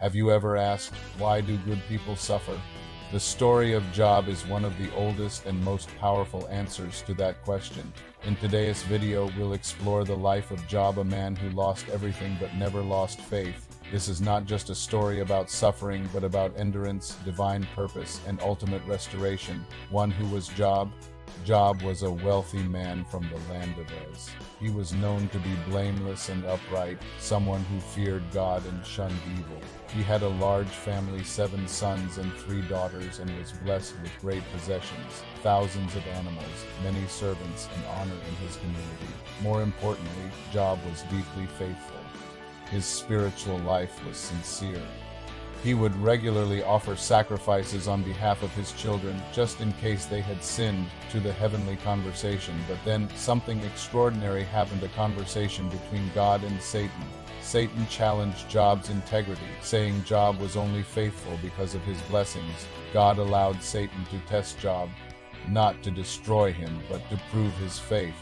Have you ever asked, why do good people suffer? The story of Job is one of the oldest and most powerful answers to that question. In today's video, we'll explore the life of Job, a man who lost everything but never lost faith. This is not just a story about suffering, but about endurance, divine purpose, and ultimate restoration. One who was Job. Job was a wealthy man from the land of Uz. He was known to be blameless and upright, someone who feared God and shunned evil. He had a large family, 7 sons and 3 daughters, and was blessed with great possessions, thousands of animals, many servants, and honor in his community. More importantly, Job was deeply faithful. His spiritual life was sincere. He would regularly offer sacrifices on behalf of his children, just in case they had sinned, to the heavenly conversation. But then something extraordinary happened, a conversation between God and Satan. Satan challenged Job's integrity, saying Job was only faithful because of his blessings. God allowed Satan to test Job, not to destroy him, but to prove his faith.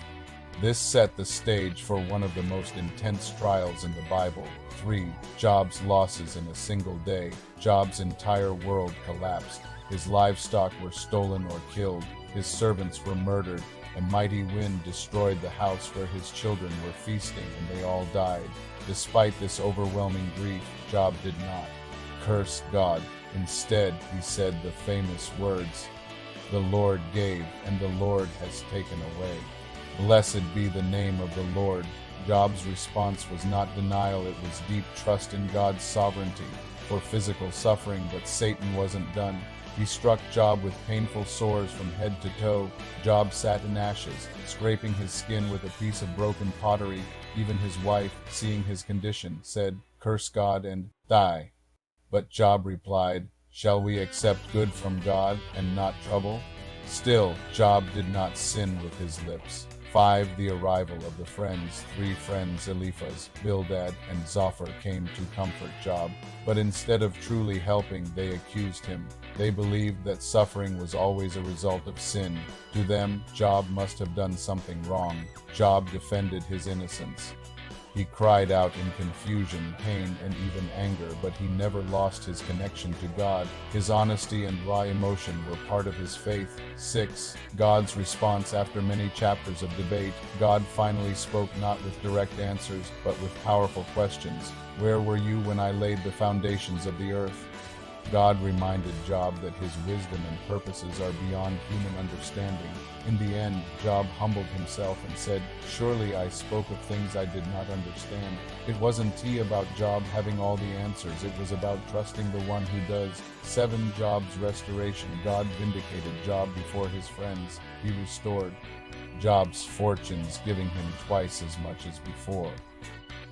This set the stage for one of the most intense trials in the Bible. 3. Job's losses in a single day. Job's entire world collapsed. His livestock were stolen or killed. His servants were murdered. A mighty wind destroyed the house where his children were feasting, and they all died. Despite this overwhelming grief, Job did not curse God. Instead, he said the famous words, "The Lord gave, and the Lord has taken away. Blessed be the name of the Lord." Job's response was not denial, it was deep trust in God's sovereignty for physical suffering. But Satan wasn't done. He struck Job with painful sores from head to toe. Job sat in ashes, scraping his skin with a piece of broken pottery. Even his wife, seeing his condition, said, "Curse God and die." But Job replied, "Shall we accept good from God and not trouble?" Still, Job did not sin with his lips. 5. The arrival of the friends. 3 friends, Eliphaz, Bildad, and Zophar, came to comfort Job. But instead of truly helping, they accused him. They believed that suffering was always a result of sin. To them, Job must have done something wrong. Job defended his innocence. He cried out in confusion, pain, and even anger, but he never lost his connection to God. His honesty and raw emotion were part of his faith. 6. God's response. After many chapters of debate, God finally spoke, not with direct answers, but with powerful questions. "Where were you when I laid the foundations of the earth?" God reminded Job that his wisdom and purposes are beyond human understanding. In the end, Job humbled himself and said, "Surely I spoke of things I did not understand." It wasn't about Job having all the answers, it was about trusting the one who does. 7. Job's restoration. God vindicated Job before his friends. He restored Job's fortunes, giving him twice as much as before.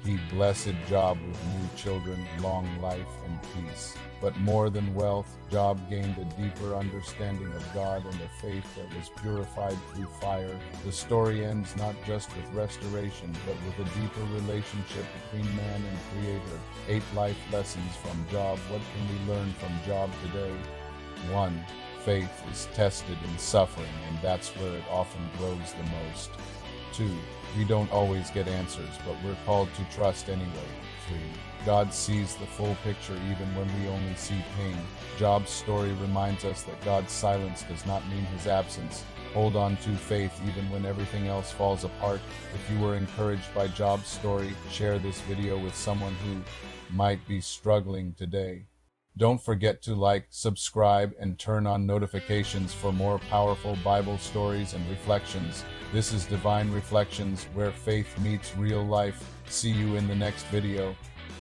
He blessed Job with new children, long life, and peace. But more than wealth, Job gained a deeper understanding of God and a faith that was purified through fire. The story ends not just with restoration, but with a deeper relationship between man and Creator. 8 life lessons from Job. What can we learn from Job today? 1. Faith is tested in suffering, and that's where it often grows the most. 2. We don't always get answers, but we're called to trust anyway. 3. God sees the full picture even when we only see pain. Job's story reminds us that God's silence does not mean his absence. Hold on to faith even when everything else falls apart. If you were encouraged by Job's story, share this video with someone who might be struggling today. Don't forget to like, subscribe, and turn on notifications for more powerful Bible stories and reflections. This is Divine Reflections, where faith meets real life. See you in the next video.